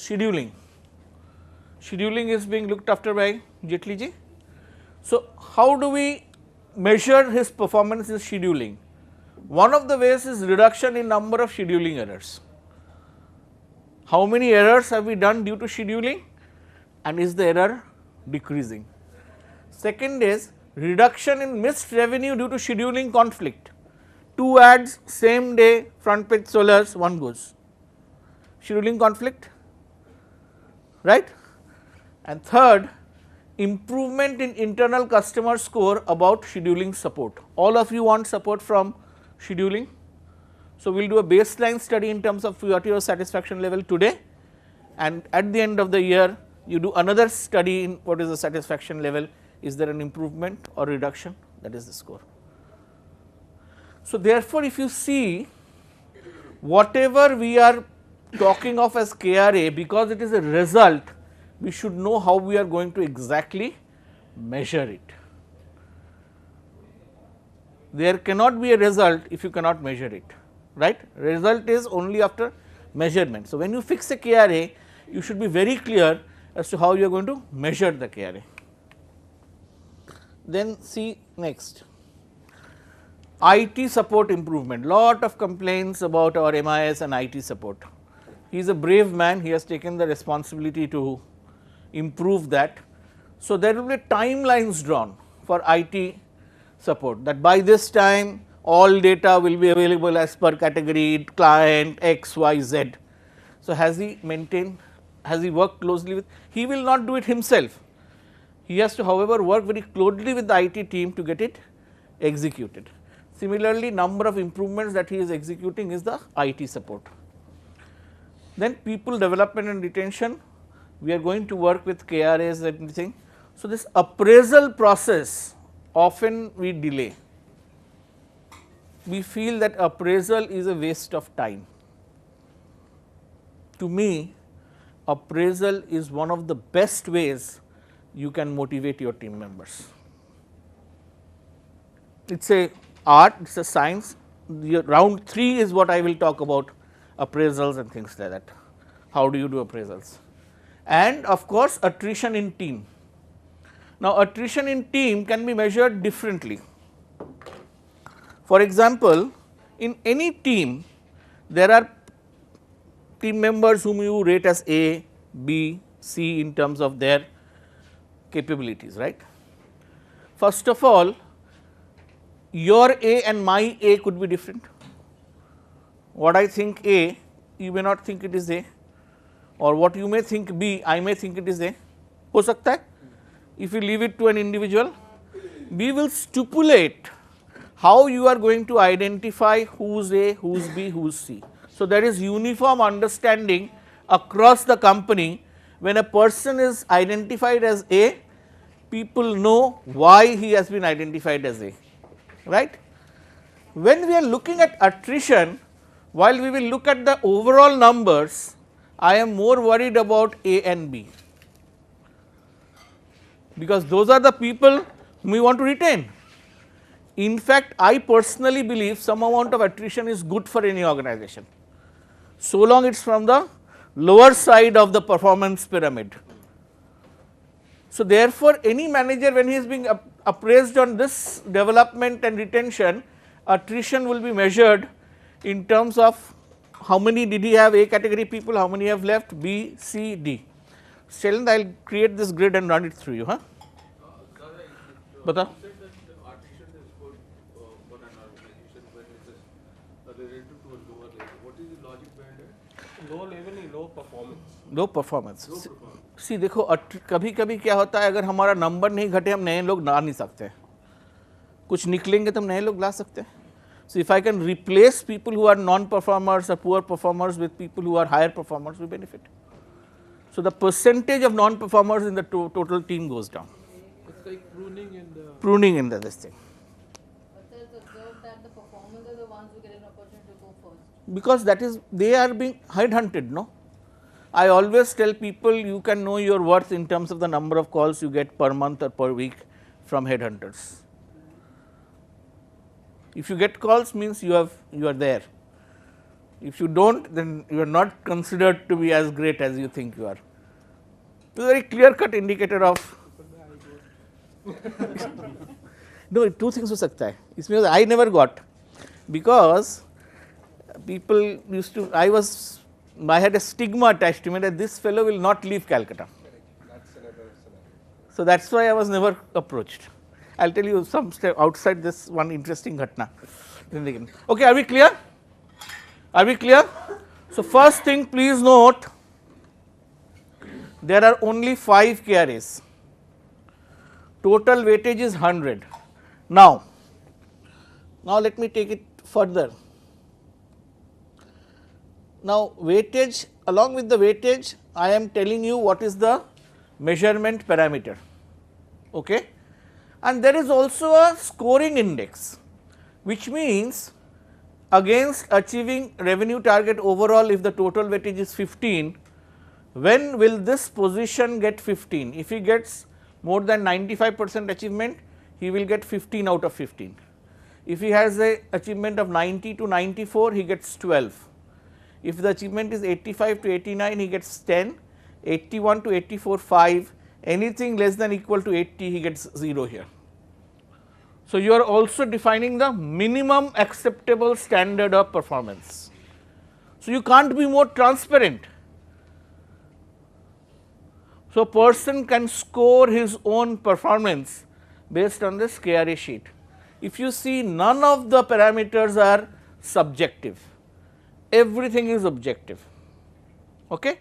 scheduling. Scheduling is being looked after by Jetli ji. So, how do we measure his performance in scheduling? One of the ways is reduction in number of scheduling errors. How many errors have we done due to scheduling, and is the error decreasing? Second is reduction in missed revenue due to scheduling conflict. 2 ads, same day, front page solars, one goes. Scheduling conflict, right? And third, improvement in internal customer score about scheduling support. All of you want support from scheduling. So, we will do a baseline study in terms of what your satisfaction level today, and at the end of the year you do another study in what is the satisfaction level, is there an improvement or reduction, that is the score. So, therefore, if you see whatever we are talking of as KRA, because it is a result, we should know how we are going to exactly measure it. There cannot be a result if you cannot measure it, right. Result is only after measurement. So, when you fix a KRA, you should be very clear as to how you are going to measure the KRA. Then see next, IT support improvement. Lot of complaints about our MIS and IT support. He is a brave man, he has taken the responsibility to improve that. So, there will be timelines drawn for IT support, that by this time all data will be available as per category, client X, Y, Z. So, has he maintained, has he worked closely with, he will not do it himself. He has to, however, work very closely with the IT team to get it executed. Similarly, number of improvements that he is executing is the IT support. Then people development and retention, we are going to work with KRAs and everything. So, this appraisal process often we delay. We feel that appraisal is a waste of time. To me, appraisal is one of the best ways you can motivate your team members. It is a art, it is a science. Round 3 is what I will talk about, appraisals and things like that. How do you do appraisals? And of course, attrition in team. Now, attrition in team can be measured differently. For example, in any team, there are team members whom you rate as A, B, C in terms of their capabilities, right. First of all, your A and my A could be different. What I think A, you may not think it is A, or what you may think B, I may think it is A. Ho sakta hai? If you leave it to an individual, we will stipulate how you are going to identify who is A, who is B, who is C. So, there is uniform understanding across the company. When a person is identified as A, people know why he has been identified as A, right. When we are looking at attrition, while we will look at the overall numbers, I am more worried about A and B, because those are the people whom we want to retain. In fact, I personally believe some amount of attrition is good for any organization, so long it is from the lower side of the performance pyramid. So, therefore, any manager, when he is being appraised on this development and retention, attrition will be measured in terms of how many did he have A category people, how many have left B, C, D. Shailendra, I will create this grid and run it through you. Bata. Low performance सी देखो कभी कभी क्या होता है, अगर हमारा number नहीं घटे हम नए लोग ला नहीं सकते, कुछ निकलेंगे तो हम नए लोग ला सकते हैं. So, if I can replace people who are non-performers or poor performers with people who are higher performers, we benefit. So, the percentage of non-performers in the total team goes down. It's like pruning in the this thing. But sir, it's observed that the performers are the ones who get an opportunity to go first. Because that is, they are being headhunted, no. I always tell people you can know your worth in terms of the number of calls you get per month or per week from headhunters. If you get calls, means you are there. If you do not, then you are not considered to be as great as you think you are. It is a very clear cut indicator of no, two things हो सकता है इसमें. I never got, because people used to, I had a stigma attached to me that this fellow will not leave Calcutta. So that is why I was never approached. I will tell you some step outside this one interesting ghatna. Okay, are we clear? Are we clear? So first thing, please note, there are only 5 KRAs. Total weightage is 100. Now let me take it further. Now weightage, along with the weightage, I am telling you what is the measurement parameter, okay. And there is also a scoring index, which means against achieving revenue target overall, if the total weightage is 15, when will this position get 15? If he gets more than 95% achievement, he will get 15 out of 15. If he has a achievement of 90 to 94, he gets 12. If the achievement is 85 to 89, he gets 10, 81 to 84, 5, anything less than equal to 80, he gets 0 here. So, you are also defining the minimum acceptable standard of performance. So, you can't be more transparent. So, person can score his own performance based on this KRA sheet. If you see, none of the parameters are subjective, everything is objective, okay.